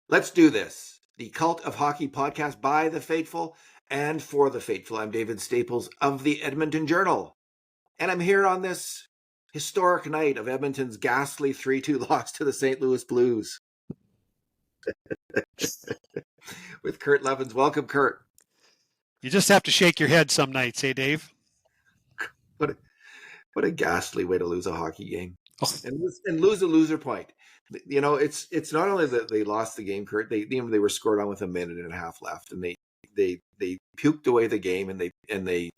Let's do this. The Cult of Hockey podcast by the faithful and for the faithful. I'm David Staples of the Edmonton Journal, and I'm here on this historic night of Edmonton's ghastly 3-2 loss to the St. Louis Blues with Kurt Leavins. Welcome, Kurt. You just have to shake your head some nights, eh, Dave? What a ghastly way to lose a hockey game. And lose a loser point. You know, it's not only that they lost the game, Kurt. They were scored on with a minute and a half left, and they puked away the game, and they it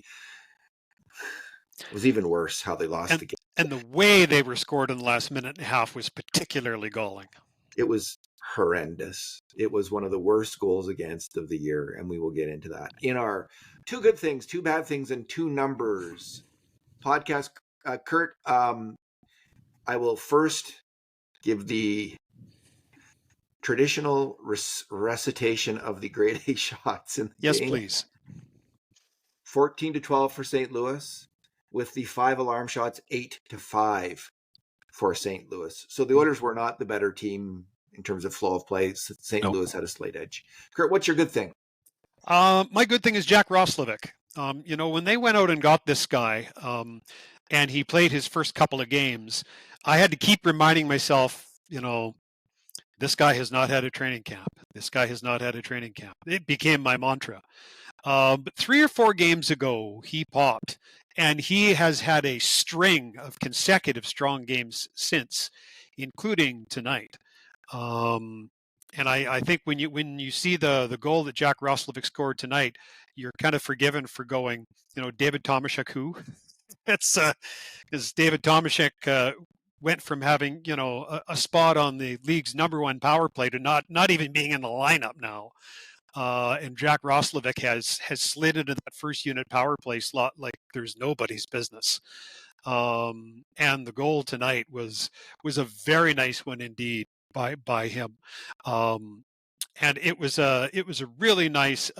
was even worse how they lost the game. And the way they were scored in the last minute and a half was particularly galling. It was horrendous. It was one of the worst goals against of the year, and we will get into that in our two good things, two bad things, and two numbers podcast. Kurt, I will first give the traditional recitation of the grade A shots in the yes, game. Please. 14-12 for St. Louis, with the 5 alarm shots, 8-5 for St. Louis. So the Oilers were not the better team in terms of flow of play. St. Louis had a slight edge. Kurt, what's your good thing? My good thing is Jack Roslovic. When they went out and got this guy, and he played his first couple of games, I had to keep reminding myself, this guy has not had a training camp. This guy has not had a training camp. It became my mantra. But 3 or 4 games ago, he popped, and he has had a string of consecutive strong games since, including tonight. And I think when you see the goal that Jack Roslovic scored tonight, you're kind of forgiven for going, David Tomashek who? It's because David Tomashek went from having a spot on the league's #1 power play to not even being in the lineup now. And Jack Roslovic has slid into that first unit power play slot like there's nobody's business. And the goal tonight was a very nice one indeed by him. And it was a really nice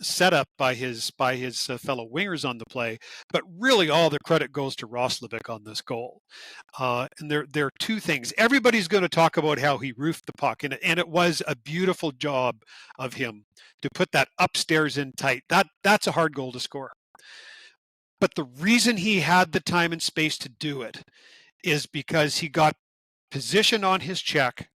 set up by his fellow wingers on the play, but really all the credit goes to Roslovic on this goal. And there are 2 things. Everybody's going to talk about how he roofed the puck, and it was a beautiful job of him to put that upstairs in tight. That's a hard goal to score. But the reason he had the time and space to do it is because he got position on his check,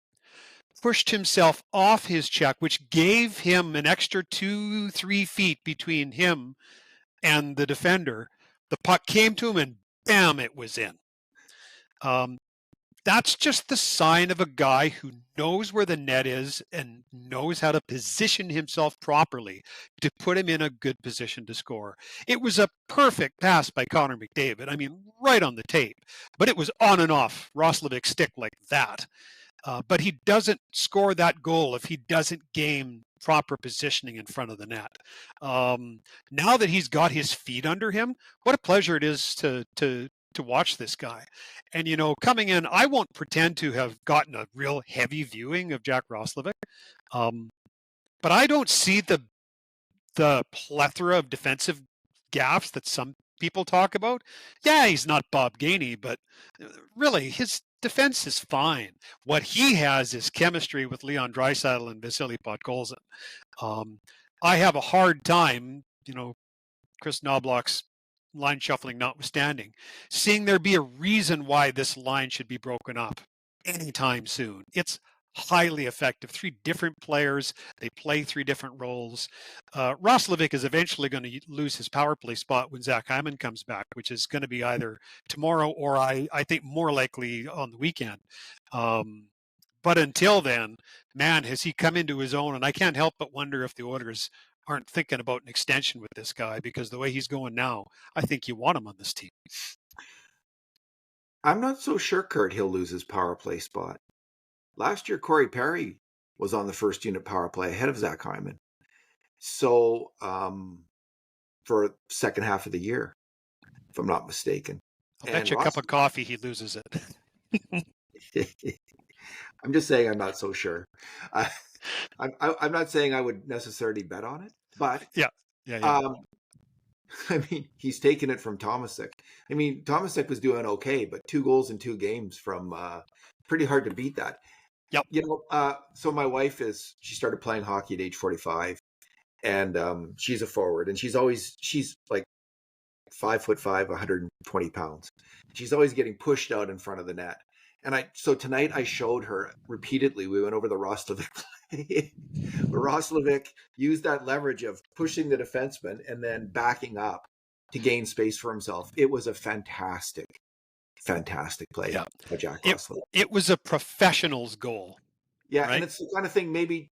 pushed himself off his check, which gave him an extra 2-3 feet between him and the defender. The puck came to him and bam, it was in. That's just the sign of a guy who knows where the net is and knows how to position himself properly to put him in a good position to score. It was a perfect pass by Connor McDavid. I mean, right on the tape, but it was on and off Roslovic's stick like that. But he doesn't score that goal if he doesn't gain proper positioning in front of the net. Now that he's got his feet under him, what a pleasure it is to watch this guy. And, coming in, I won't pretend to have gotten a real heavy viewing of Jack Roslovic. But I don't see the plethora of defensive gaffes that some people talk about. Yeah, he's not Bob Gainey, but really his defense is fine. What he has is chemistry with Leon Draisaitl and Vasily Podkolzin. I have a hard time, Chris Knobloch's line shuffling notwithstanding, seeing there be a reason why this line should be broken up anytime soon. It's highly effective. 3 different players. They play 3 different roles. Roslovic is eventually going to lose his power play spot when Zach Hyman comes back, which is going to be either tomorrow or I think more likely on the weekend. But until then, man, has he come into his own. And I can't help but wonder if the Oilers aren't thinking about an extension with this guy, because the way he's going now, I think you want him on this team. I'm not so sure, Kurt, he'll lose his power play spot. Last year, Corey Perry was on the first unit power play ahead of Zach Hyman. So for second half of the year, if I'm not mistaken. I'll bet you a cup of coffee he loses it. I'm just saying I'm not so sure. I'm not saying I would necessarily bet on it, but yeah. I mean, he's taken it from Tomasek. I mean, Tomasek was doing okay, but 2 goals in 2 games from pretty hard to beat that. Yep. So my wife she started playing hockey at age 45, and she's a forward, and she's like 5'5", 120 pounds. She's always getting pushed out in front of the net. So tonight I showed her repeatedly. We went over the Roslovic play. Roslovic used that leverage of pushing the defenseman and then backing up to gain space for himself. It was a fantastic play by Jack Roslovic. It was a professional's goal. Yeah, right? and it's the kind of thing, maybe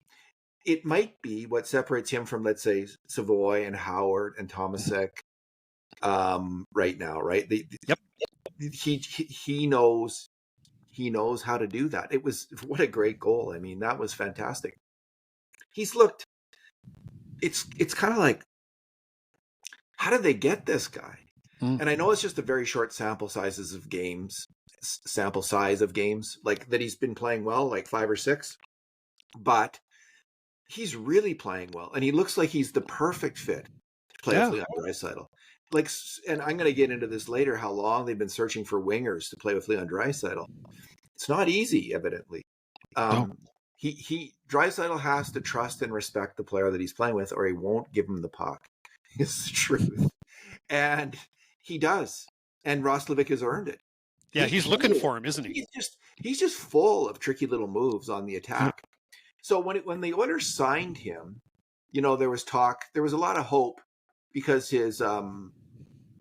it might be what separates him from, let's say, Savoy and Howard and Tomasek right now, right? Yep. He knows how to do that. What a great goal. I mean, that was fantastic. He's looked, it's kind of like, how did they get this guy? And I know it's just a very short sample size of games, like that he's been playing well, like 5 or 6, but he's really playing well, and he looks like he's the perfect fit to play with Leon Draisaitl. Like, and I'm going to get into this later, how long they've been searching for wingers to play with Leon Draisaitl. It's not easy, evidently. No. Draisaitl has to trust and respect the player that he's playing with, or he won't give him the puck. It's the truth. And he does. And Roslovic has earned it. Yeah, he's looking for him, isn't he? He's just full of tricky little moves on the attack. So when the Oilers signed him, there was talk, there was a lot of hope, because his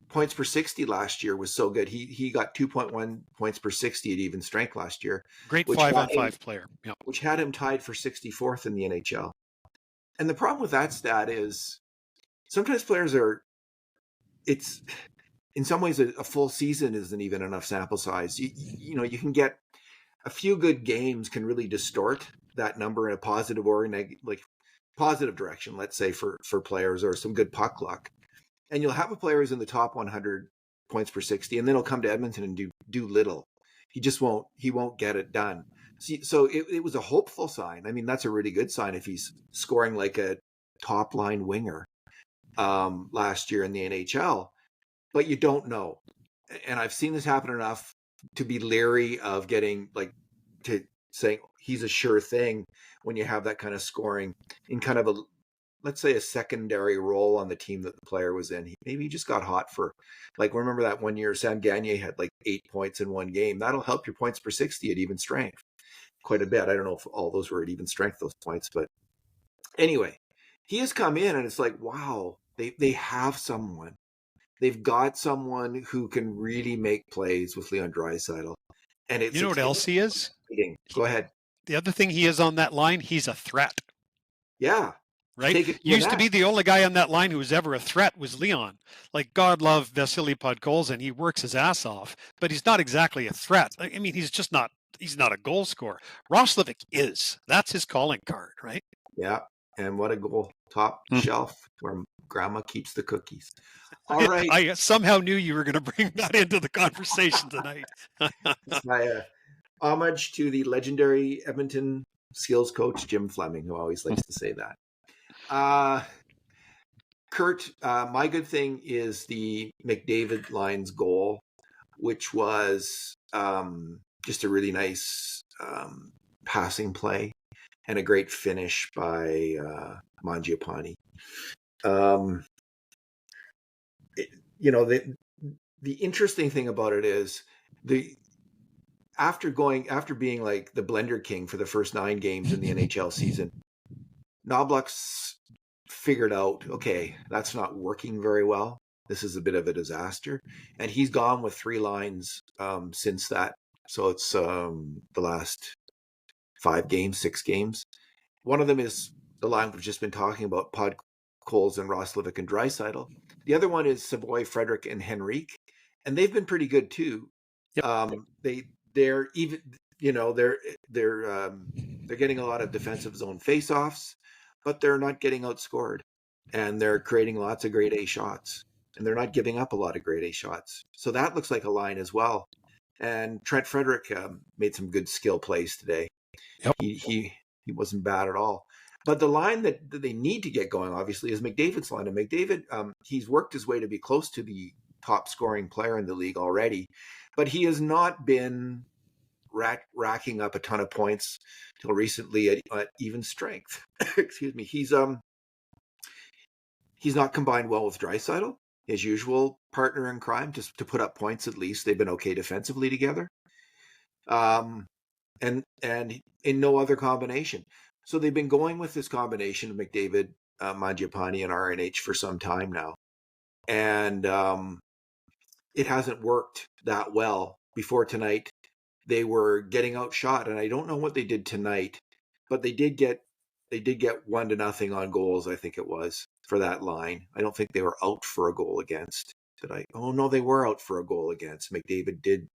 points per 60 last year was so good. He got 2.1 points per 60 at even strength last year. Great 5-on-5 player. Yeah. Which had him tied for 64th in the NHL. And the problem with that stat is sometimes players it's in some ways a full season isn't even enough sample size. You can get a few good games can really distort that number in a positive or positive direction, let's say, for players, or some good puck luck. And you'll have a player who's in the top 100 points per 60, and then he'll come to Edmonton and do little. He won't get it done. So it was a hopeful sign. I mean, that's a really good sign if he's scoring like a top line winger last year in the NHL. But you don't know. And I've seen this happen enough to be leery of getting to saying he's a sure thing when you have that kind of scoring in kind of a, let's say, a secondary role on the team that the player was in. Maybe he just got hot for, remember that one year Sam Gagner had 8 points in one game. That'll help your points per 60 at even strength quite a bit. I don't know if all those were at even strength, those points, but anyway, he has come in, and it's like, wow, they have someone. They've got someone who can really make plays with Leon Draisaitl. And it's, you know what else he is? Go ahead. The other thing he is on that line, he's a threat. Yeah. Right? Used to be the only guy on that line who was ever a threat was Leon. God love Vasily Podkolzin. He works his ass off, but he's not exactly a threat. I mean, he's not a goal scorer. Roslovic is. That's his calling card, right? Yeah. And what a goal. Top shelf where grandma keeps the cookies. All right. I somehow knew you were going to bring that into the conversation tonight. My homage to the legendary Edmonton skills coach, Jim Fleming, who always likes to say that. Kurt, my good thing is the McDavid line's goal, which was just a really nice passing play and a great finish by Mangiapane. The interesting thing about it is after being like the blender king for the first 9 games in the NHL season, Knoblauch's figured out, okay, that's not working very well. This is a bit of a disaster, and he's gone with 3 lines since that. So it's the last 5 games, 6 games. One of them is the line we've just been talking about: Podkolzin, Roslovic, and Draisaitl. The other one is Savoy, Frederick, and Henrique, and they've been pretty good too. Yep. They're even, they're getting a lot of defensive zone faceoffs, but they're not getting outscored, and they're creating lots of grade A shots, and they're not giving up a lot of grade A shots. So that looks like a line as well. And Trent Frederick made some good skill plays today. Yep. He wasn't bad at all. But the line that they need to get going, obviously, is McDavid's line. And McDavid, he's worked his way to be close to the top scoring player in the league already, but he has not been racking up a ton of points till recently at even strength. Excuse me. He's not combined well with Draisaitl, his usual partner in crime, just to put up points at least. They've been okay defensively together. And in no other combination. So they've been going with this combination of McDavid, Mangiapane, and RNH for some time now. And it hasn't worked that well. Before tonight, they were getting outshot, and I don't know what they did tonight, but they did get 1-0 on goals, I think it was, for that line. I don't think they were out for a goal against. Oh no, they were out for a goal against. McDavid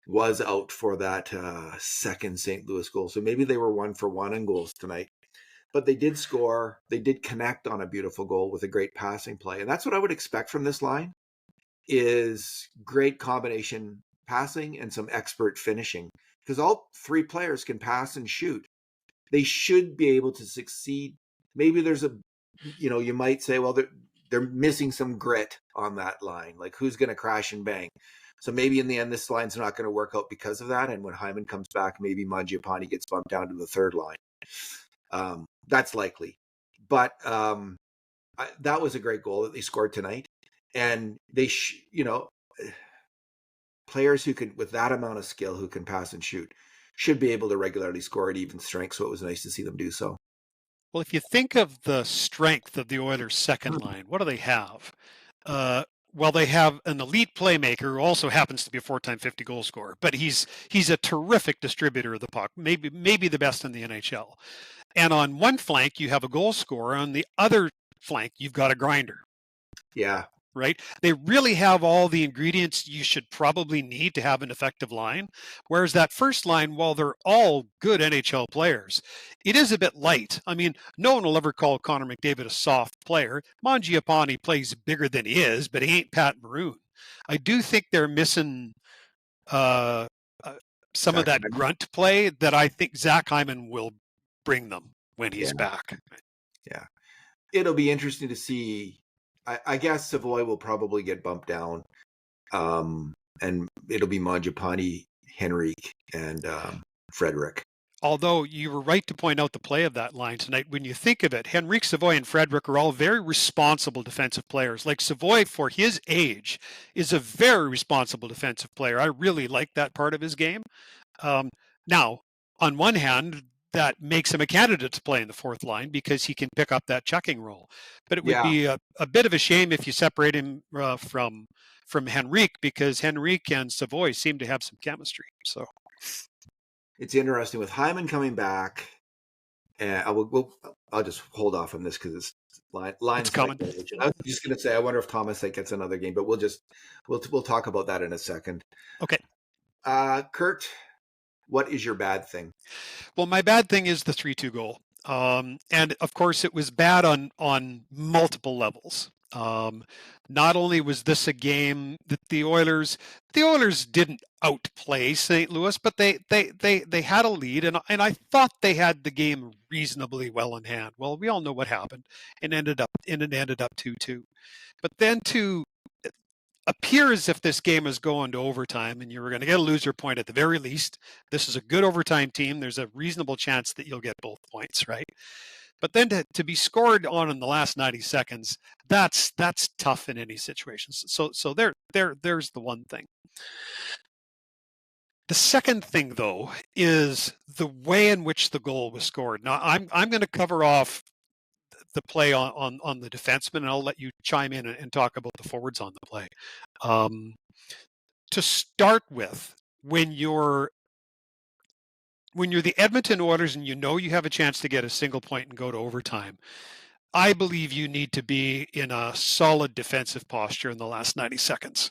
was out for that second St. Louis goal. So maybe they were 1-for-1 in goals tonight. But they did score. They did connect on a beautiful goal with a great passing play. And that's what I would expect from this line, is great combination passing and some expert finishing. Because all three players can pass and shoot. They should be able to succeed. Maybe there's you might say, well, they're missing some grit on that line. Like, who's going to crash and bang? So maybe in the end, this line's not going to work out because of that. And when Hyman comes back, maybe Mangiapane gets bumped down to the third line. That's likely. But that was a great goal that they scored tonight. And they, players who can, with that amount of skill, who can pass and shoot, should be able to regularly score at even strength. So it was nice to see them do so. Well, if you think of the strength of the Oilers' second line, what do they have? Well, they have an elite playmaker who also happens to be a 4-time 50 goal scorer, but he's a terrific distributor of the puck, maybe the best in the NHL. And on one flank, you have a goal scorer. On the other flank, you've got a grinder. Yeah. Right? They really have all the ingredients you should probably need to have an effective line. Whereas that first line, while they're all good NHL players, it is a bit light. I mean, no one will ever call Connor McDavid a soft player. Mangiapane plays bigger than he is, but he ain't Pat Maroon. I do think they're missing some Zach of that Hyman. grunt play that I think Zach Hyman will bring them when he's back. Yeah. It'll be interesting to see. I guess Savoy will probably get bumped down. And it'll be Mangiapane, Henrique, and Frederic. Although you were right to point out the play of that line tonight. When you think of it, Henrique, Savoy, and Frederic are all very responsible defensive players. Like Savoy, for his age, is a very responsible defensive player. I really like that part of his game. Now, on one hand, that makes him a candidate to play in the fourth line because he can pick up that checking role. But it would be a bit of a shame if you separate him from Henrique, because Henrique and Savoy seem to have some chemistry. So it's interesting with Hyman coming back. And I'll just hold off on this because it's lines coming. I was just going to say, I wonder if Thomas gets another game, but we'll talk about that in a second. Okay. Kurt, what is your bad thing? Well, my bad thing is the 3-2 goal. And of course, it was bad on multiple levels. Not only was this a game that the Oilers didn't outplay St. Louis, but they had a lead, and I thought they had the game reasonably well in hand. Well, we all know what happened, and it ended up 2-2. But then to appear as if this game is going to overtime and you were going to get a loser point at the very least. This is a good overtime team. There's a reasonable chance that you'll get both points, right? But then to be scored on in the last 90 seconds, that's tough in any situation. So there's the one thing. The second thing, though, is the way in which the goal was scored. Now, I'm going to cover off the play on the defenseman, and I'll let you chime in and talk about the forwards on the play. To start with, when you're the Edmonton Oilers and you know you have a chance to get a single point and go to overtime, I believe you need to be in a solid defensive posture in the last 90 seconds.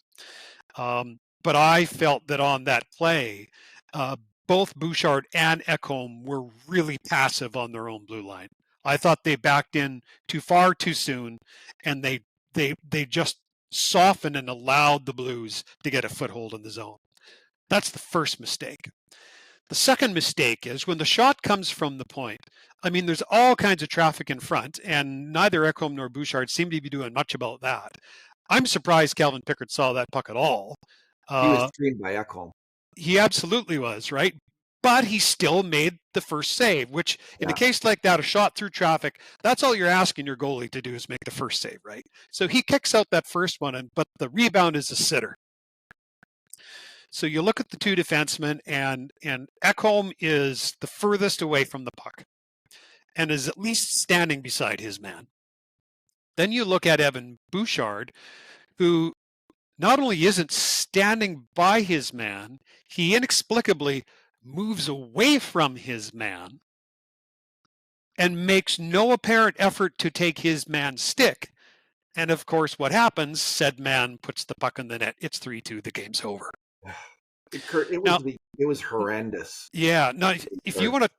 But I felt that on that play, both Bouchard and Ekholm were really passive on their own blue line. I thought they backed in too far too soon, and they just softened and allowed the Blues to get a foothold in the zone. That's the first mistake. The second mistake is when the shot comes from the point. I mean, there's all kinds of traffic in front, and neither Ekholm nor Bouchard seem to be doing much about that. I'm surprised Calvin Pickard saw that puck at all. He was screened by Ekholm. He absolutely was, right? But he still made the first save, which in a Yeah. case like that, a shot through traffic, that's all you're asking your goalie to do is make the first save, right? So he kicks out that first one, but the rebound is a sitter. So you look at the two defensemen, and Ekholm is the furthest away from the puck and is at least standing beside his man. Then you look at Evan Bouchard, who not only isn't standing by his man, he inexplicably moves away from his man and makes no apparent effort to take his man's stick. And of course, what happens? Said man puts the puck in the net. It's 3-2. The game's over. Now, It was horrendous. yeah. Now, if you want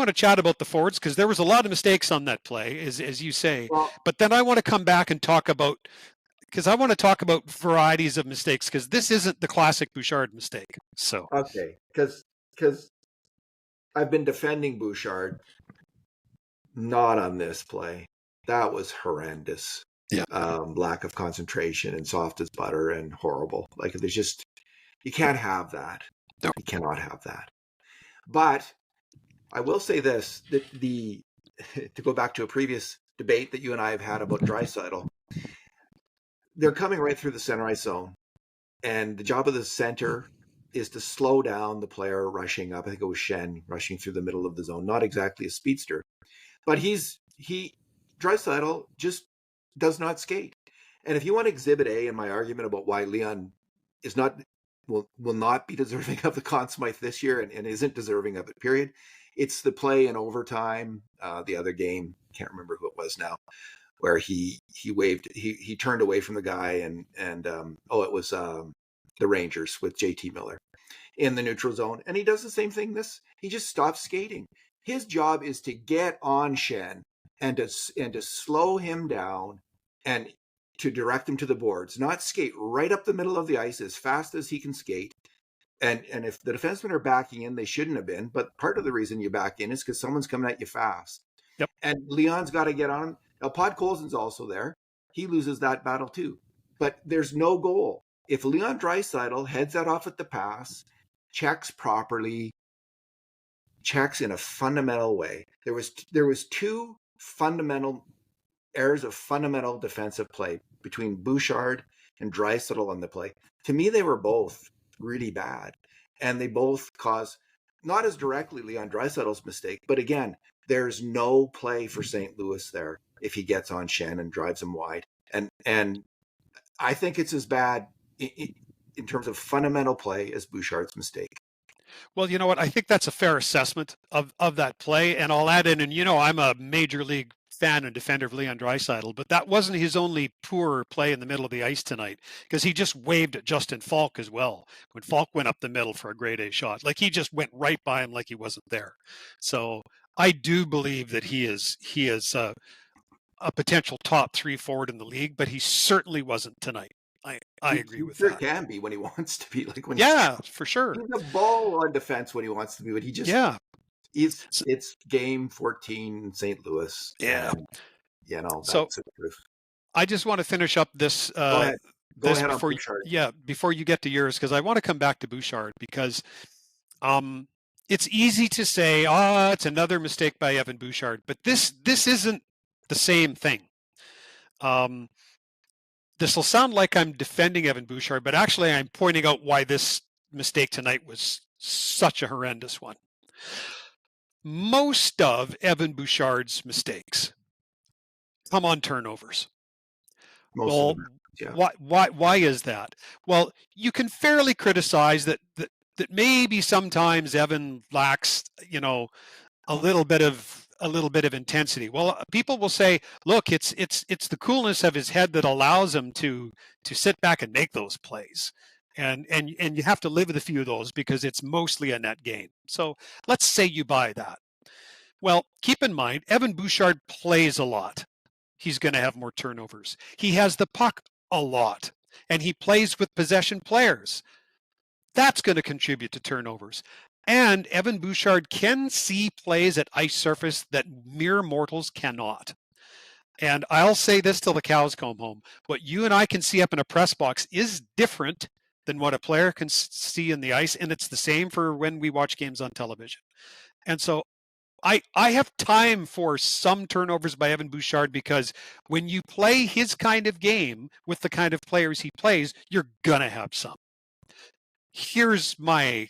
to chat about the forwards, because there was a lot of mistakes on that play, as you say. Well, But then I want to come back and talk about, because I want to talk about varieties of mistakes, because this isn't the classic Bouchard mistake. So okay, because I've been defending Bouchard, not on this play. That was horrendous. Yeah. Lack of concentration and soft as butter and horrible. Like there's just, you can't have that. No. You cannot have that. But I will say this, that to go back to a previous debate that you and I have had about Draisaitl, they're coming right through the center ice zone. And the job of the center is to slow down the player rushing up. I think it was Shen rushing through the middle of the zone. Not exactly a speedster, but Draisaitl just does not skate. And if you want Exhibit A in my argument about why Leon will not be deserving of the Conn Smythe this year and isn't deserving of it, period, it's the play in overtime, the other game, can't remember who it was now, where he turned away from the guy and it was the Rangers with JT Miller in the neutral zone, and he does the same thing. He just stops skating. His job is to get on Shen and to slow him down and to direct him to the boards, not skate right up the middle of the ice as fast as he can skate. And if the defensemen are backing in, they shouldn't have been, but part of the reason you back in is because someone's coming at you fast. Yep. And Leon's got to get on. Now, Podkolzin's also there. He loses that battle too. But there's no goal. If Leon Draisaitl heads that off at the pass, checks properly, checks in a fundamental way. There was two fundamental errors of fundamental defensive play between Bouchard and Draisaitl on the play. To me, they were both really bad. And they both cause, not as directly Leon Draisaitl's mistake, but again, there's no play for St. Louis there if he gets on Shen and drives him wide. And I think it's as bad in terms of fundamental play as Bouchard's mistake. Well, you know what? I think that's a fair assessment of that play. And I'll add in, and I'm a major league fan and defender of Leon Draisaitl, but that wasn't his only poor play in the middle of the ice tonight, because he just waved at Justin Falk as well when Falk went up the middle for a grade A shot. Like he just went right by him like he wasn't there. So I do believe that he is a potential top 3 forward in the league, but he certainly wasn't tonight. I agree with that. He can be when he wants to be. Like when for sure. He's a ball on defense when he wants to be, but he just It's game 14 St. Louis. Yeah. And, that's the truth. I just want to finish up this. Go ahead before before you get to yours, because I want to come back to Bouchard, because it's easy to say, it's another mistake by Evan Bouchard, but this isn't the same thing. This will sound like I'm defending Evan Bouchard, but actually I'm pointing out why this mistake tonight was such a horrendous one. Most of Evan Bouchard's mistakes come on turnovers. Why is that? Well, you can fairly criticize that maybe sometimes Evan lacks, a little bit of intensity. Well, people will say, look, it's the coolness of his head that allows him to sit back and make those plays. And you have to live with a few of those because it's mostly a net gain. So let's say you buy that. Well, keep in mind, Evan Bouchard plays a lot. He's going to have more turnovers. He has the puck a lot, and he plays with possession players. That's going to contribute to turnovers. And Evan Bouchard can see plays at ice surface that mere mortals cannot. And I'll say this till the cows come home. What you and I can see up in a press box is different than what a player can see in the ice, and it's the same for when we watch games on television. And so I have time for some turnovers by Evan Bouchard, because when you play his kind of game with the kind of players he plays, you're gonna have some. Here's my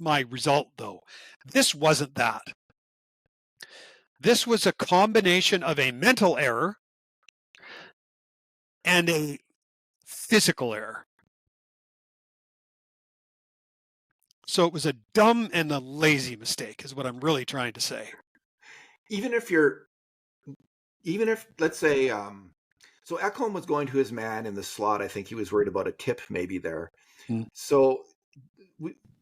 result, though. This wasn't that. This was a combination of a mental error and a physical error. So it was a dumb and a lazy mistake, is what I'm really trying to say. Even if, let's say, so Ekholm was going to his man in the slot. I think he was worried about a tip maybe there. So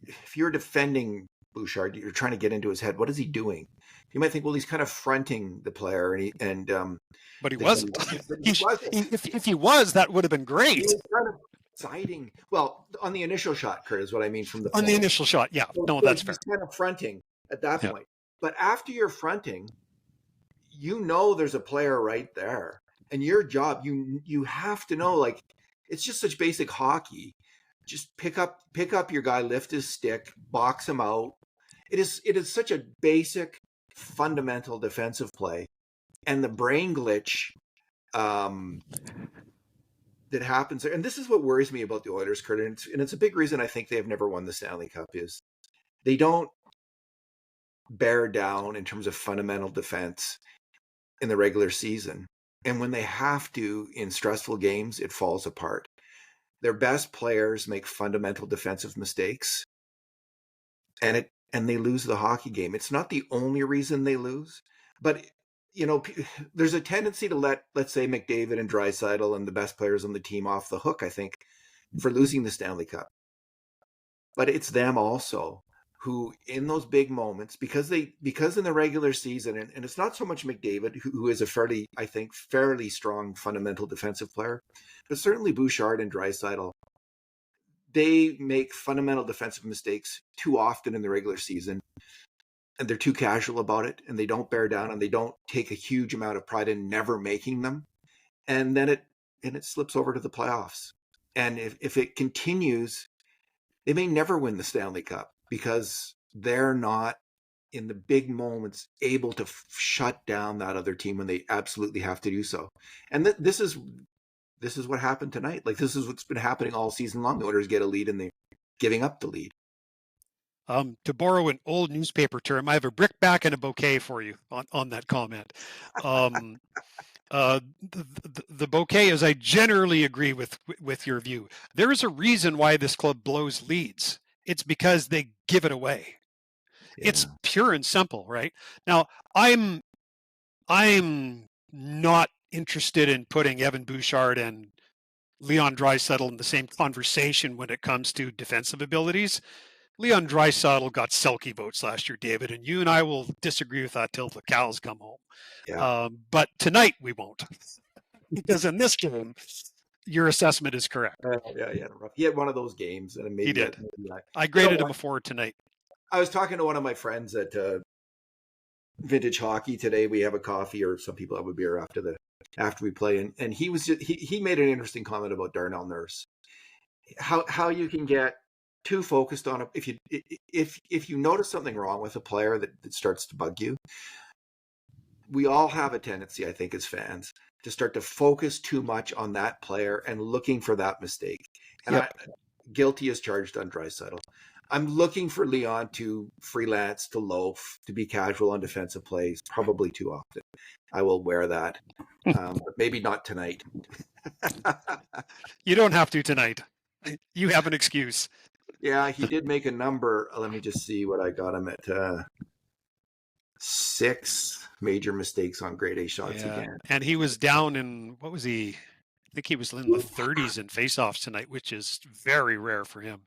if you're defending Bouchard, you're trying to get into his head. What is he doing? You might think, well, he's kind of fronting the player, but he wasn't. If he was, that would have been great. He was kind of siding. Well, on the initial shot, Kurt, is what I mean from the on the initial shot. Yeah, so that's fair. He's kind of fronting at that point. But after you're fronting, there's a player right there, and your job, you have to know, like, it's just such basic hockey. Just pick up your guy, lift his stick, box him out. It is such a basic, fundamental defensive play, and the brain glitch that happens there. And this is what worries me about the Oilers, Kurt, and it's a big reason I think they have never won the Stanley Cup, is they don't bear down in terms of fundamental defense in the regular season, and when they have to in stressful games, it falls apart. Their best players make fundamental defensive mistakes, and they lose the hockey game. It's not the only reason they lose, but there's a tendency to let's say, McDavid and Draisaitl and the best players on the team off the hook, I think, for losing the Stanley Cup. But it's them also who, in those big moments, because in the regular season, and it's not so much McDavid, who is a fairly strong fundamental defensive player, but certainly Bouchard and Draisaitl, they make fundamental defensive mistakes too often in the regular season, and they're too casual about it, and they don't bear down, and they don't take a huge amount of pride in never making them, and then it slips over to the playoffs. And if it continues, they may never win the Stanley Cup, because they're not, in the big moments, able to shut down that other team when they absolutely have to do so. And this is what happened tonight. Like, this is what's been happening all season long. The Oilers get a lead and they're giving up the lead. To borrow an old newspaper term, I have a brickbat and a bouquet for you on that comment. The bouquet is, I generally agree with your view. There is a reason why this club blows leads. It's because they give it away. Yeah. It's pure and simple, right? Now, I'm not interested in putting Evan Bouchard and Leon Draisaitl in the same conversation when it comes to defensive abilities. Leon Draisaitl got Selke votes last year, David, and you and I will disagree with that till the cows come home. Yeah. But tonight we won't, because in this game, your assessment is correct. He had one of those games, and maybe he did. I graded him a 4 tonight. I was talking to one of my friends at Vintage Hockey today. We have a coffee, or some people have a beer after we play, and he was he made an interesting comment about Darnell Nurse. How you can get too focused on it. If you notice something wrong with a player that starts to bug you, we all have a tendency, I think, as fans, to start to focus too much on that player and looking for that mistake. And yep. Guilty as charged on Draisaitl. I'm looking for Leon to freelance, to loaf, to be casual on defensive plays, probably too often. I will wear that, but maybe not tonight. You don't have to tonight. You have an excuse. Yeah, he did make a number. Let me just see what I got him at. 6 major mistakes on grade A shots again. And he was down in, what was he? I think he was in the 30s in faceoffs tonight, which is very rare for him.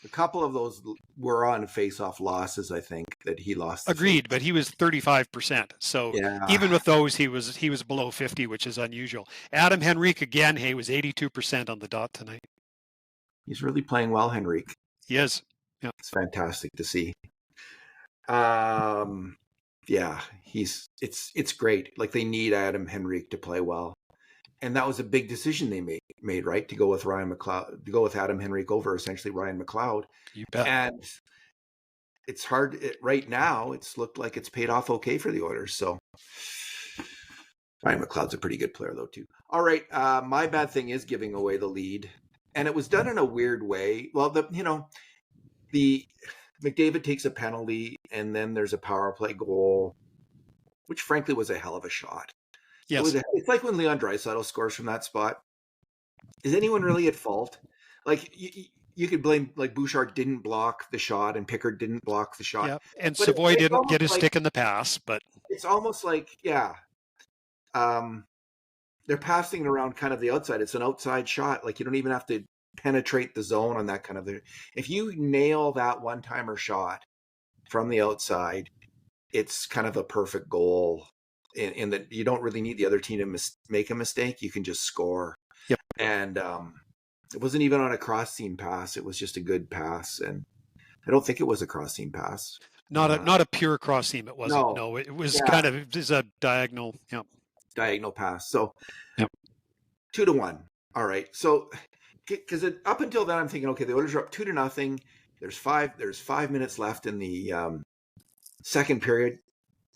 A couple of those were on faceoff losses, I think, that he lost. Agreed, but he was 35%. So even with those, he was below 50, which is unusual. Adam Henrique, again, he was 82% on the dot tonight. He's really playing well, Henrique. He is. Yeah. It's fantastic to see. Yeah, it's great. Like, they need Adam Henrique to play well. and that was a big decision they made, right? To go with Ryan McLeod, to go with Adam Henrique over essentially Ryan McLeod. You bet. And it's hard right now. It's looked like it's paid off okay for the Oilers. So Ryan McLeod's a pretty good player though too. All right, my bad thing is giving away the lead, and it was done in a weird way. Well, the McDavid takes a penalty, and then there's a power play goal, which frankly was a hell of a shot. Yes. It's like when Leon Draisaitl scores from that spot. Is anyone really at fault? Like you could blame, like, Bouchard didn't block the shot and Pickard didn't block the shot. Yeah, and But Savoy it's didn't get his like, stick in the pass, but it's almost like, yeah, they're passing it around kind of the outside. It's an outside shot. Like, you don't even have to penetrate the zone on that kind of thing. If you nail that one-timer shot from the outside, it's kind of a perfect goal in that you don't really need the other team to make a mistake. You can just score. Yep. And it wasn't even on a cross-seam pass. It was just a good pass. And I don't think it was a cross-seam pass. not a pure cross seam. It wasn't. No, it was kind of just a diagonal. Yeah. Diagonal pass. So yep. 2-1. All right. So because up until then, I'm thinking, okay, the Oilers are up 2-0. There's 5 minutes left in the second period.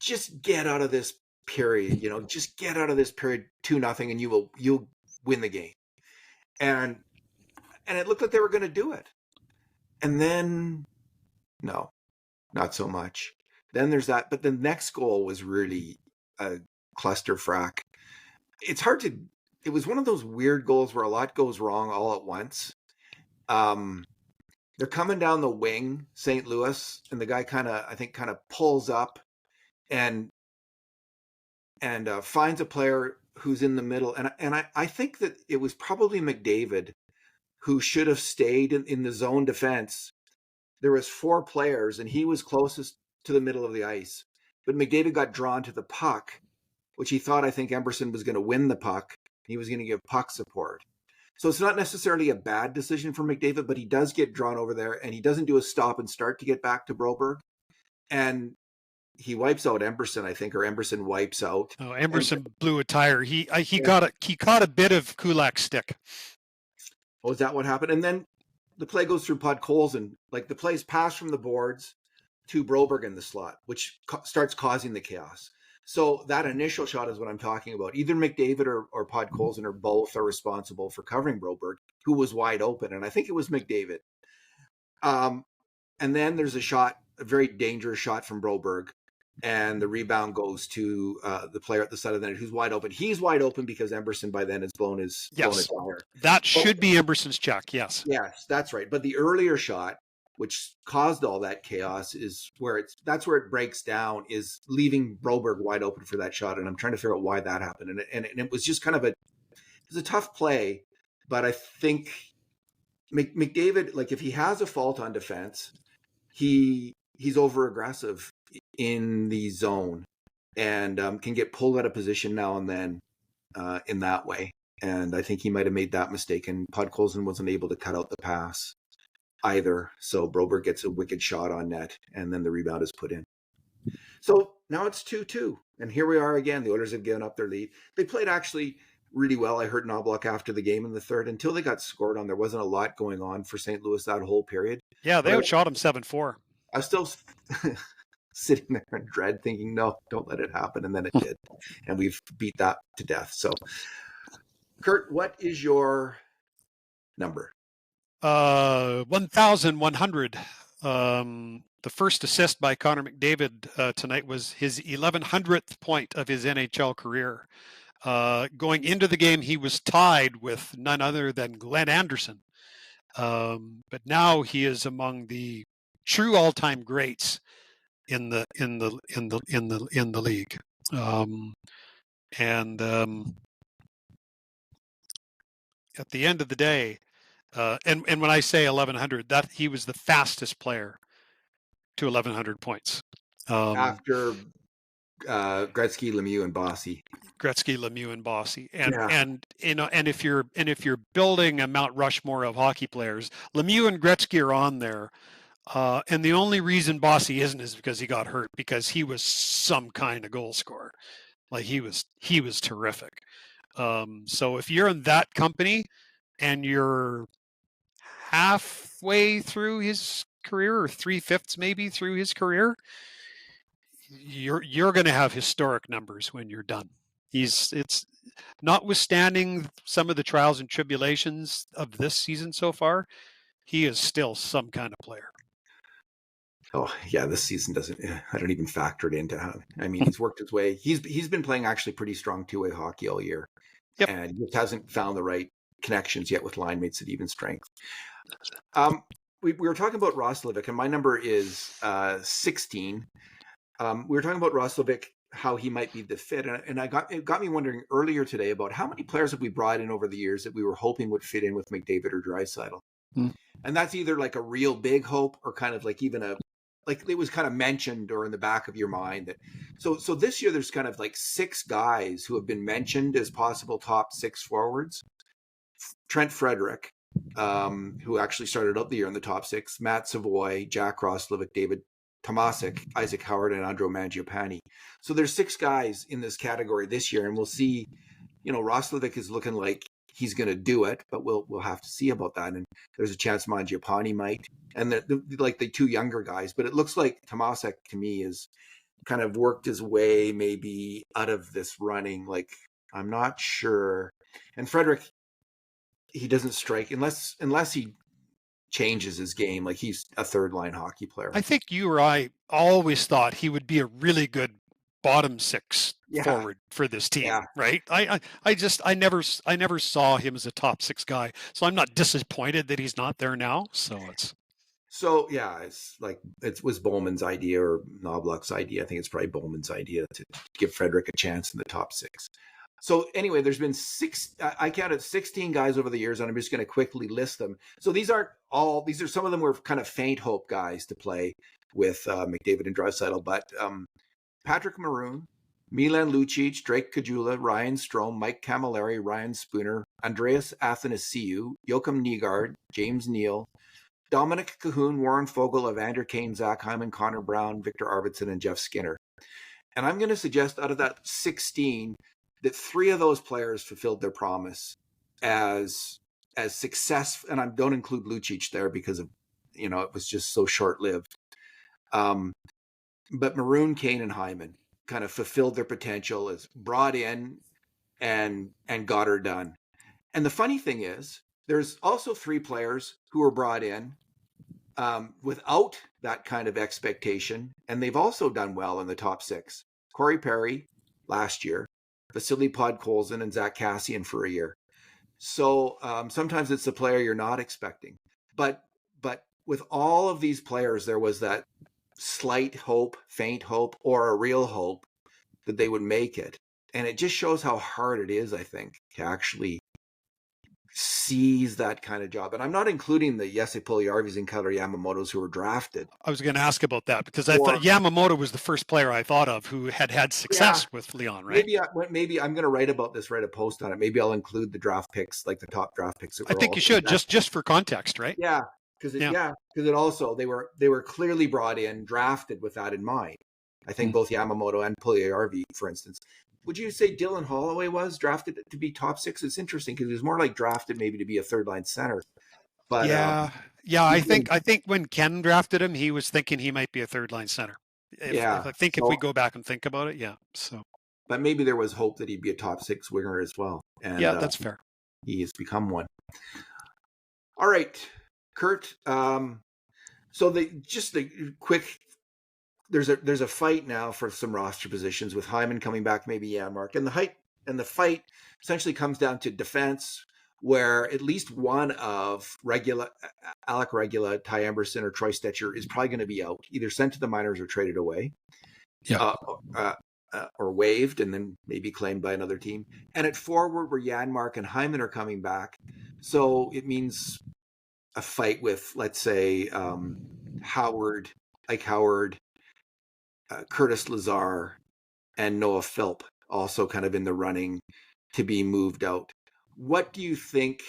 Just get out of this period. Just get out of this period 2-0, and you'll win the game. And it looked like they were going to do it. And then, no, not so much. Then there's that. But the next goal was really a cluster frack. It's hard to. It was one of those weird goals where a lot goes wrong all at once. They're coming down the wing, St. Louis, and the guy kind of pulls up and finds a player who's in the middle. And I think that it was probably McDavid who should have stayed in the zone defense. There was 4 players, and he was closest to the middle of the ice. But McDavid got drawn to the puck, which he thought, I think, Emberson was going to win the puck. He was going to give puck support. So it's not necessarily a bad decision for McDavid, but he does get drawn over there, and he doesn't do a stop and start to get back to Broberg. And he wipes out Emberson, I think, or Emberson wipes out. Oh, Emberson blew a tire. He caught a bit of Kulak's stick. Oh, is that what happened? And then the play goes through Podkolzin. Like, the play's passed from the boards to Broberg in the slot, which starts causing the chaos. So that initial shot is what I'm talking about. Either McDavid or Podkolzin or both are responsible for covering Broberg, who was wide open. And I think it was McDavid. And then there's a very dangerous shot from Broberg. And the rebound goes to the player at the side of the net who's wide open. He's wide open because Emberson by then has blown his tire. That should be Emberson's check, yes. Yes, that's right. But the earlier shot, which caused all that chaos, is that's where it breaks down, is leaving Broberg wide open for that shot. And I'm trying to figure out why that happened. And it was just kind of it was a tough play. But I think McDavid, like, if he has a fault on defense, he's over aggressive in the zone and can get pulled out of position now and then in that way. And I think he might have made that mistake, and Podkolzin wasn't able to cut out the pass either. So Broberg gets a wicked shot on net, and then the rebound is put in. So now it's 2-2, and here we are again. The Oilers have given up their lead. They played actually really well. I heard Knoblauch after the game in the third. Until they got scored on, there wasn't a lot going on for St. Louis that whole period. Yeah, they outshot him 7-4. I was still sitting there in dread thinking, no, don't let it happen. And then it did. And we've beat that to death. So, Kurt, what is your number? 1,100. The first assist by Connor McDavid tonight was his 1100th point of his NHL career. Going into the game, he was tied with none other than Glenn Anderson. But now he is among the true all-time greats in the league. At the end of the day, and when I say 1,100, that he was the fastest player to 1,100 points. After Gretzky, Lemieux, and Bossy. And if you're building a Mount Rushmore of hockey players, Lemieux and Gretzky are on there. And the only reason Bossy isn't is because he got hurt, because he was some kind of goal scorer. Like, he was terrific. So if you're in that company and you're halfway through his career, or 3/5 maybe through his career, you're going to have historic numbers when you're done. It's notwithstanding some of the trials and tribulations of this season so far, he is still some kind of player. Oh yeah, this season doesn't. I don't even factor it into how. I mean, he's worked his way. He's been playing actually pretty strong two-way hockey all year, Yep. and he just hasn't found the right connections yet with line mates at even strength. We were talking about Roslovic, and my number is 16. We were talking about Roslovic, how he might be the fit, and it got me wondering earlier today about how many players have we brought in over the years that we were hoping would fit in with McDavid or Draisaitl. And that's either like a real big hope or kind of like even like it was kind of mentioned or in the back of your mind that so this year there's kind of like 6 guys who have been mentioned as possible top 6 forwards. Trent Frederick, who actually started out the year in the top 6, Matt Savoy, Jack Roslovic, David Tomasic, Isaac Howard, and Andro Mangiapane. So there's 6 guys in this category this year, and we'll see. Roslovic is looking like he's going to do it, but we'll have to see about that. And there's a chance Mangiapane might, and the 2 younger guys. But it looks like Tomasic to me is kind of worked his way maybe out of this running. Like I'm not sure. And Frederick, he doesn't strike unless he changes his game. Like he's a third line hockey player. I think you or I always thought he would be a really good bottom 6 forward for this team, right? I never saw him as a top 6 guy, so I'm not disappointed that he's not there now. It's like it was Bowman's idea or Knobloch's idea. I think it's probably Bowman's idea to give Frederick a chance in the top 6. So anyway, there's been 6. I counted 16 guys over the years, and I'm just going to quickly list them. So these are some of them were kind of faint hope guys to play with McDavid and Draisaitl, but Patrick Maroon, Milan Lucic, Drake Caggiula, Ryan Strome, Mike Camilleri, Ryan Spooner, Andreas Athanasiou, Joachim Nygaard, James Neal, Dominic Cahoon, Warren Fogle, Evander Kane, Zach Hyman, Connor Brown, Victor Arvidsson, and Jeff Skinner. And I'm going to suggest out of that 16 that 3 of those players fulfilled their promise as success. And I don't include Lucic there because of, it was just so short-lived. But Maroon, Kane, and Hyman kind of fulfilled their potential as brought in and got her done. And the funny thing is, there's also 3 players who were brought in without that kind of expectation, and they've also done well in the top 6. Corey Perry last year, Vasily Podkolzin, and Zach Cassian for a year. So sometimes it's the player you're not expecting. But with all of these players, there was that slight hope, faint hope, or a real hope that they would make it. And it just shows how hard it is, I think, to actually seize that kind of job. And I'm not including the Jesse Puljujarvis and Kailer Yamamotos who were drafted. I was going to ask about that because I thought Yamamoto was the first player I thought of who had success with Leon, right? Maybe I'm going to write a post on it. Maybe I'll include the draft picks, like the top draft picks. I think you should, just for context, right? Yeah. Because it also they were clearly brought in, drafted with that in mind. I think both Yamamoto and Puljujarvi, for instance. Would you say Dylan Holloway was drafted to be top 6? It's interesting because he was more like drafted maybe to be a third line center. But I think when Ken drafted him, he was thinking he might be a third line center. If we go back and think about it, so. But maybe there was hope that he'd be a top 6 winger as well. And that's fair. He has become one. All right, Kurt. So the quick. There's a fight now for some roster positions with Hyman coming back, maybe Janmark, and the fight essentially comes down to defense, where at least one of Alec Regula, Ty Emberson, or Troy Stetcher is probably going to be out, either sent to the minors or traded away, or waived and then maybe claimed by another team. And at forward, where Janmark and Hyman are coming back, so it means a fight with, let's say, Howard. Curtis Lazar and Noah Philp also kind of in the running to be moved out. What do you think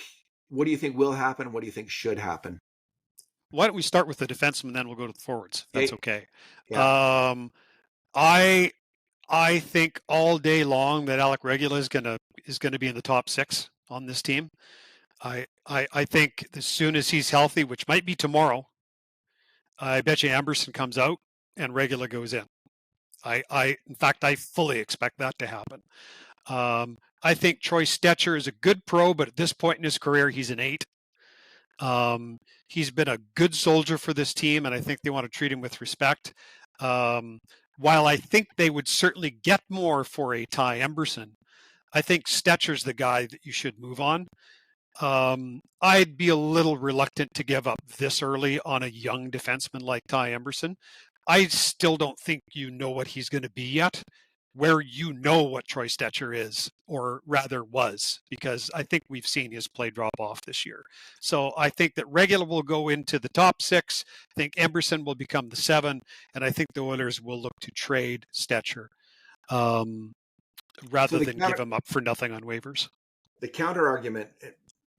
will happen? What do you think should happen? Why don't we start with the defenseman, then we'll go to the forwards, if that's okay. Yeah. I think all day long that Alec Regula is gonna be in the top 6 on this team. I think as soon as he's healthy, which might be tomorrow, I bet you Amberson comes out and Regula goes in. In fact, I fully expect that to happen. I think Troy Stetcher is a good pro, but at this point in his career, he's an 8. He's been a good soldier for this team, and I think they want to treat him with respect. While I think they would certainly get more for a Ty Emberson, I think Stetcher's the guy that you should move on. I'd be a little reluctant to give up this early on a young defenseman like Ty Emberson. I still don't think you know what he's going to be yet, where you know what Troy Stetcher is, or rather was, because I think we've seen his play drop off this year. So I think that Regula will go into the top 6. I think Emberson will become the 7, and I think the Oilers will look to trade Stetcher rather than give him up for nothing on waivers. The counter argument,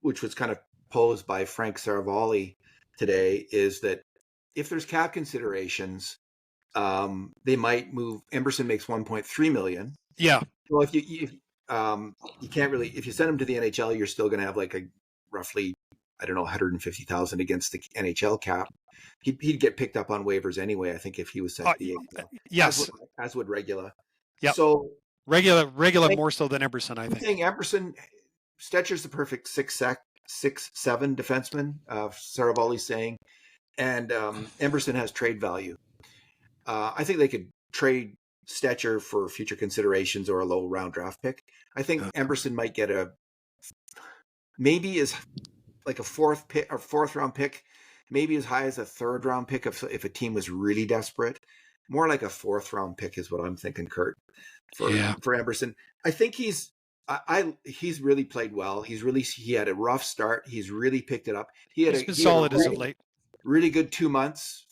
which was kind of posed by Frank Saravalli today, is that if there's cap considerations, they might move. Emberson makes $1.3 million. Yeah. Well, if you can't really, if you send him to the NHL, you're still going to have like a roughly, I don't know, 150,000 against the NHL cap. He'd get picked up on waivers anyway. I think if he was sent to the AHL. Yes, as would Regula. Yeah. So Regula more so than Emberson, I think. I think Emberson, Stetcher's the perfect 6'7" defenseman. Saravalli's saying, and Emberson has trade value. I think they could trade Stetcher for future considerations or a low round draft pick. I think Emberson might get maybe as like a fourth round pick, maybe as high as a third round pick if a team was really desperate. More like a 4th round pick is what I'm thinking, Kurt, for Emberson. I think he's really played well. He had a rough start. He's really picked it up. He's been solid as of late. Really good 3 months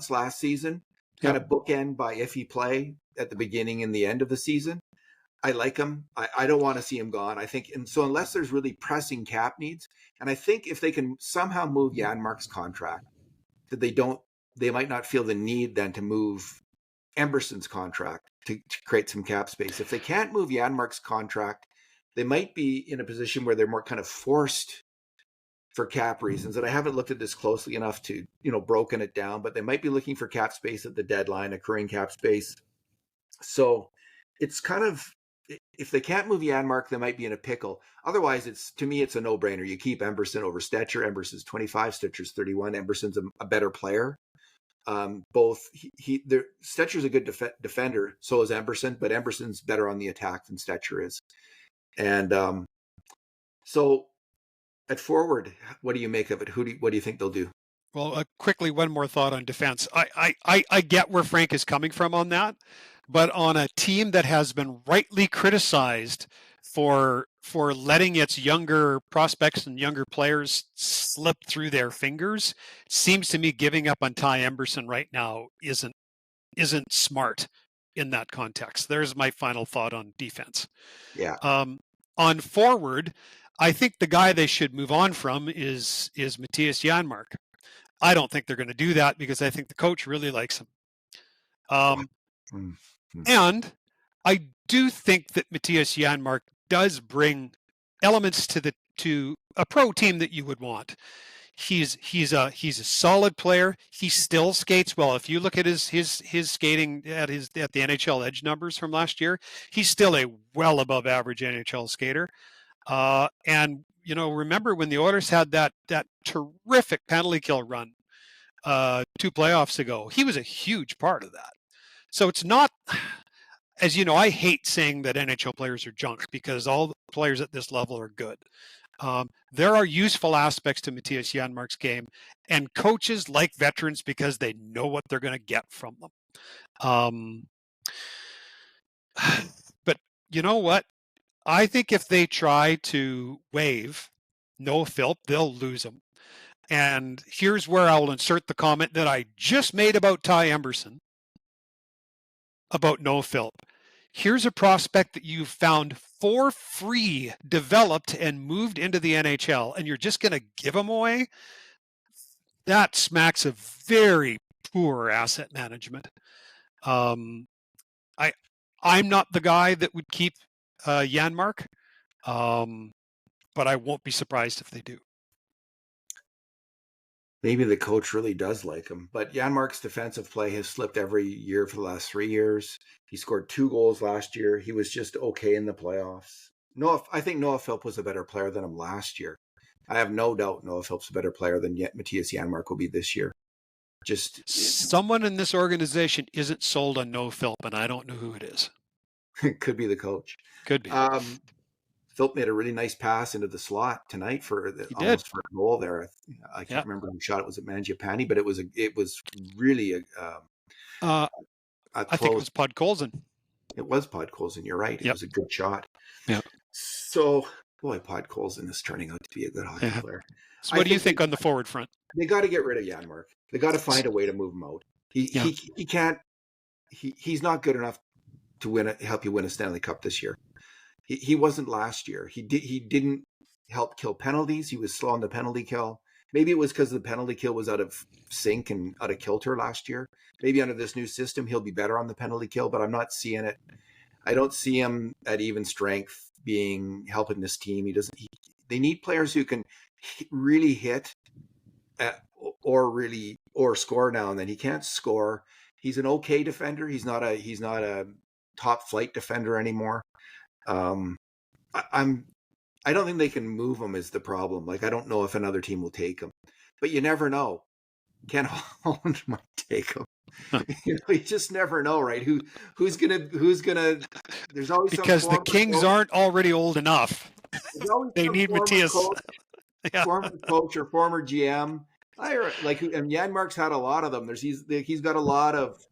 last season. Kind of bookend by iffy play at the beginning and the end of the season. I like him. I don't want to see him gone. I think, and so unless there's really pressing cap needs, and I think if they can somehow move Janmark's contract, that they might not feel the need then to move Emberson's contract to create some cap space. If they can't move Janmark's contract, they might be in a position where they're more kind of forced for cap reasons. And I haven't looked at this closely enough to, broken it down, but they might be looking for cap space at the deadline, accruing cap space. So it's kind of, if they can't move Janmark, they might be in a pickle. Otherwise, to me, it's a no-brainer. You keep Emberson over Stetcher. Emberson's 25, Stetcher's 31. Emberson's a better player. Stetcher's a good defender, so is Emberson, but Emberson's better on the attack than Stetcher is. And so at forward, what do you make of it? What do you think they'll do? Well, quickly, one more thought on defense. I get where Frank is coming from on that, but on a team that has been rightly criticized for letting its younger prospects and younger players slip through their fingers, seems to me giving up on Ty Emberson right now isn't smart in that context. There's my final thought on defense. Yeah. On forward, I think the guy they should move on from is Matthias Janmark. I don't think they're going to do that because I think the coach really likes him. And I do think that Matthias Janmark does bring elements to a pro team that you would want. He's a solid player. He still skates well. If you look at his skating at the NHL Edge numbers from last year, he's still a well above average NHL skater. And remember when the Oilers had that terrific penalty kill run 2 playoffs ago, he was a huge part of that. So it's not, as you know, I hate saying that NHL players are junk because all the players at this level are good. There are useful aspects to Matthias Janmark's game, and coaches like veterans because they know what they're going to get from them. But you know what? I think if they try to waive Noah Philp, they'll lose him. And here's where I will insert the comment that I just made about Ty Emberson, about Noah Philp. Here's a prospect that you found for free, developed, and moved into the NHL, and you're just going to give him away? That smacks of very poor asset management. I'm not the guy that would keep Janmark, but I won't be surprised if they do. Maybe the coach really does like him. But Janmark's defensive play has slipped every year for the last 3 years. He scored 2 goals last year. He was just okay in the playoffs. I think Noah Philp was a better player than him last year. I have no doubt Noah Philp's a better player than Matthias Janmark will be this year. Just someone in this organization isn't sold on Noah Philp, and I don't know who it is. It could be the coach. Could be. Philp made a really nice pass into the slot tonight for almost for a goal there. I can't remember who shot it. Was it Mangiapane? But it was really I think it was Podkolzin. It was Podkolzin. You're right. It was a good shot. Yeah. So, boy, Podkolzin is turning out to be a good hockey player. So what do you think on the forward front? They got to get rid of Janmark. They got to find a way to move him out. He can't. He's not good enough to help you win a Stanley Cup this year. He wasn't last year. He didn't help kill penalties. He was slow on the penalty kill. Maybe it was because the penalty kill was out of sync and out of kilter last year. Maybe under this new system, he'll be better on the penalty kill, but I'm not seeing it. I don't see him at even strength helping this team. They need players who can really hit or score now and then. He can't score. He's an okay defender. He's not a top flight defender anymore. I don't think they can move him is the problem. Like, I don't know if another team will take him, but you never know. Ken Holland might take him. You just never know, right? Who's gonna? There's always because the Kings aren't already old enough. They need Matthias. Former coach or former GM. And Janmark's had a lot of them. He's got a lot of.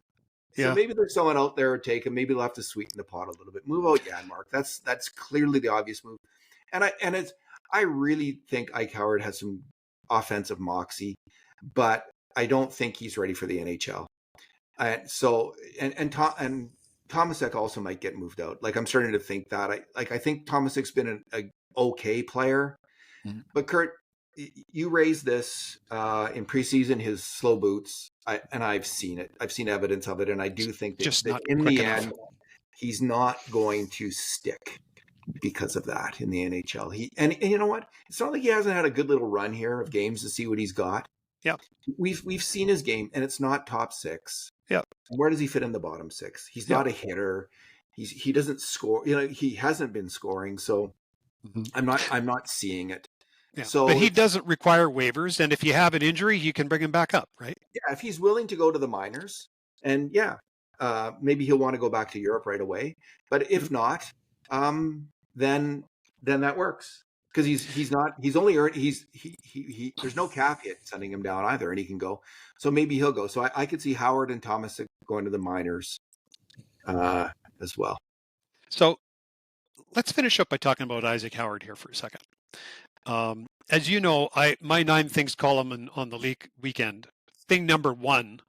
So maybe there's someone out there who take him. Maybe they'll have to sweeten the pot a little bit. Move out Janmark. That's clearly the obvious move. I really think Ike Howard has some offensive moxie, but I don't think he's ready for the NHL. And Tomasek also might get moved out. Like, I'm starting to think that. I think Tomasek's been an okay player, but Kurt, you raised this in preseason, his slow boots, and I've seen it. I've seen evidence of it, and I do think that in the end, he's not going to stick because of that in the NHL. And you know what? It's not like he hasn't had a good little run here of games to see what he's got. Yeah, we've seen his game, and it's not top 6. Yeah, where does he fit in the bottom 6? He's not a hitter. He doesn't score. He hasn't been scoring, so I'm not seeing it. Yeah. So, but he doesn't require waivers, and if you have an injury, you can bring him back up, right? Yeah, if he's willing to go to the minors, and maybe he'll want to go back to Europe right away. But if not, then that works, because he's only earned there's no cap hit sending him down either, and he can go. So maybe he'll go. So I could see Howard and Thomas going to the minors as well. So let's finish up by talking about Isaac Howard here for a second. As you know, my 9 things column on the league weekend, thing number 1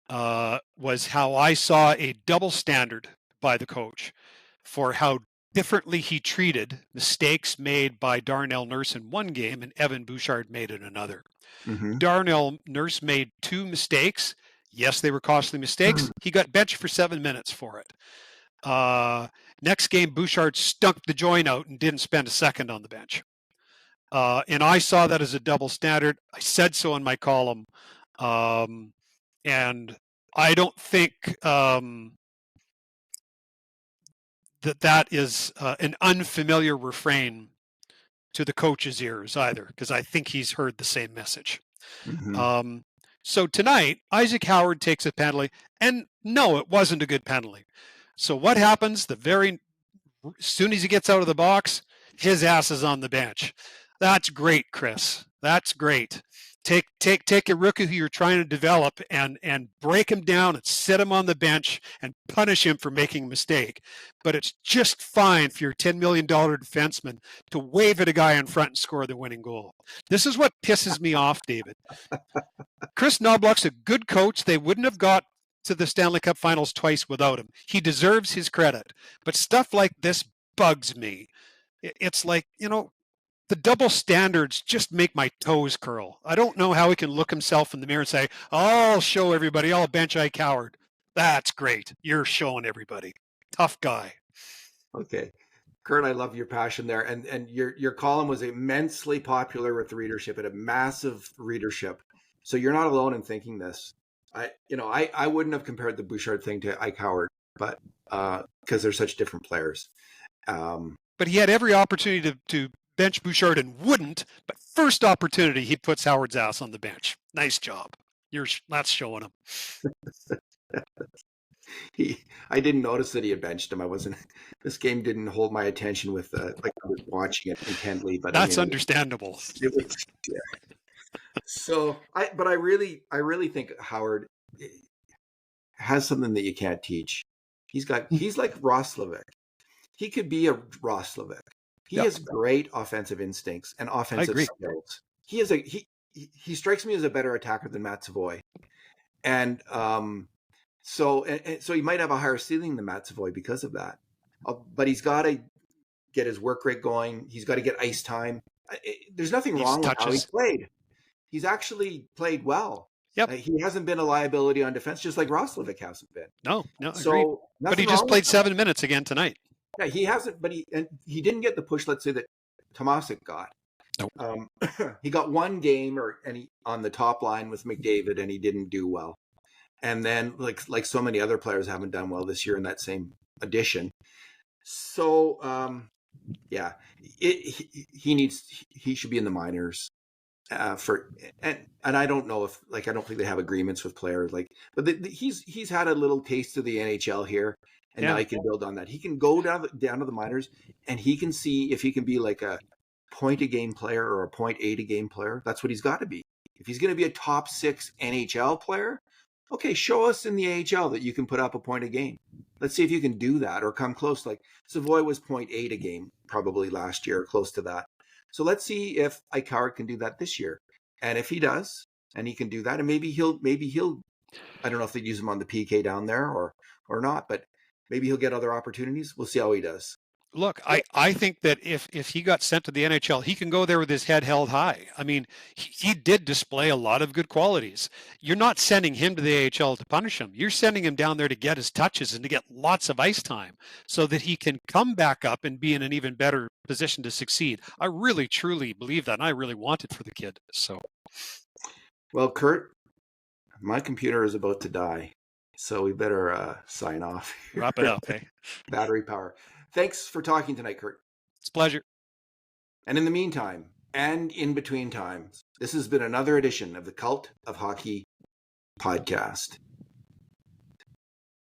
was how I saw a double standard by the coach for how differently he treated mistakes made by Darnell Nurse in one game and Evan Bouchard made in another. Darnell Nurse made 2 mistakes. Yes, they were costly mistakes. He got benched for 7 minutes for it. Next game, Bouchard stunk the joint out and didn't spend a second on the bench. And I saw that as a double standard. I said so in my column. And I don't think that is an unfamiliar refrain to the coach's ears either, because I think he's heard the same message. So tonight, Isaac Howard takes a penalty, and no, it wasn't a good penalty. So what happens? As soon as he gets out of the box, his ass is on the bench. That's great, Chris. That's great. Take a rookie who you're trying to develop and break him down and sit him on the bench and punish him for making a mistake. But it's just fine for your $10 million defenseman to wave at a guy in front and score the winning goal. This is what pisses me off, David. Chris Knobloch's a good coach. They wouldn't have got to the Stanley Cup Finals twice without him. He deserves his credit. But stuff like this bugs me. It's like, the double standards just make my toes curl. I don't know how he can look himself in the mirror and say, I'll show everybody, I'll bench Ike Howard. That's great. You're showing everybody. Tough guy. Okay. Kurt, I love your passion there. And your column was immensely popular with the readership. It had a massive readership. So you're not alone in thinking this. I wouldn't have compared the Bouchard thing to Ike Howard, but because they're such different players. But he had every opportunity to bench Bouchard and wouldn't. But first opportunity, he puts Howard's ass on the bench. Nice job. That's showing him. I didn't notice that he had benched him. This game didn't hold my attention with like I was watching it intently, but that's understandable. It was, yeah. So I really think Howard has something that you can't teach. He's like Roslovic. He could be a Roslovic. He has great offensive instincts and offensive skills. He strikes me as a better attacker than Matt Savoy. And so he might have a higher ceiling than Matt Savoy because of that. But he's got to get his work rate going. He's got to get ice time. There's nothing wrong with how he's played. He's actually played well. Yep. He hasn't been a liability on defense, just like Roslovic hasn't been. No, agreed. But he just played 7 minutes again tonight. Yeah, he hasn't, but he didn't get the push, let's say, that Tomasic got. Nope. He got one game on the top line with McDavid, and he didn't do well. And then, like so many other players haven't done well this year in that same edition. So, he should be in the minors and I don't know if I don't think they have agreements with players but he's had a little taste of the NHL here, and now he can build on that. He can go down to the minors, and he can see if he can be like a point a game player or a 0.8 a game player. That's what he's got to be. If he's going to be a top 6 NHL player, okay, show us in the AHL that you can put up a point a game. Let's see if you can do that or come close. Like Savoy was 0.8 a game probably last year, close to that. So let's see if Ike Howard can do that this year. And if he does, and he can do that, and maybe he'll I don't know if they use him on the PK down there or not, but maybe he'll get other opportunities. We'll see how he does. Look, I think that if he got sent to the NHL, he can go there with his head held high. I mean, he did display a lot of good qualities. You're not sending him to the AHL to punish him. You're sending him down there to get his touches and to get lots of ice time so that he can come back up and be in an even better position to succeed. I really, truly believe that, and I really want it for the kid. So, well, Kurt, my computer is about to die, so we better sign off. Wrap it up, hey? Battery power. Thanks for talking tonight, Kurt. It's a pleasure. And in the meantime, and in between times, this has been another edition of the Cult of Hockey podcast.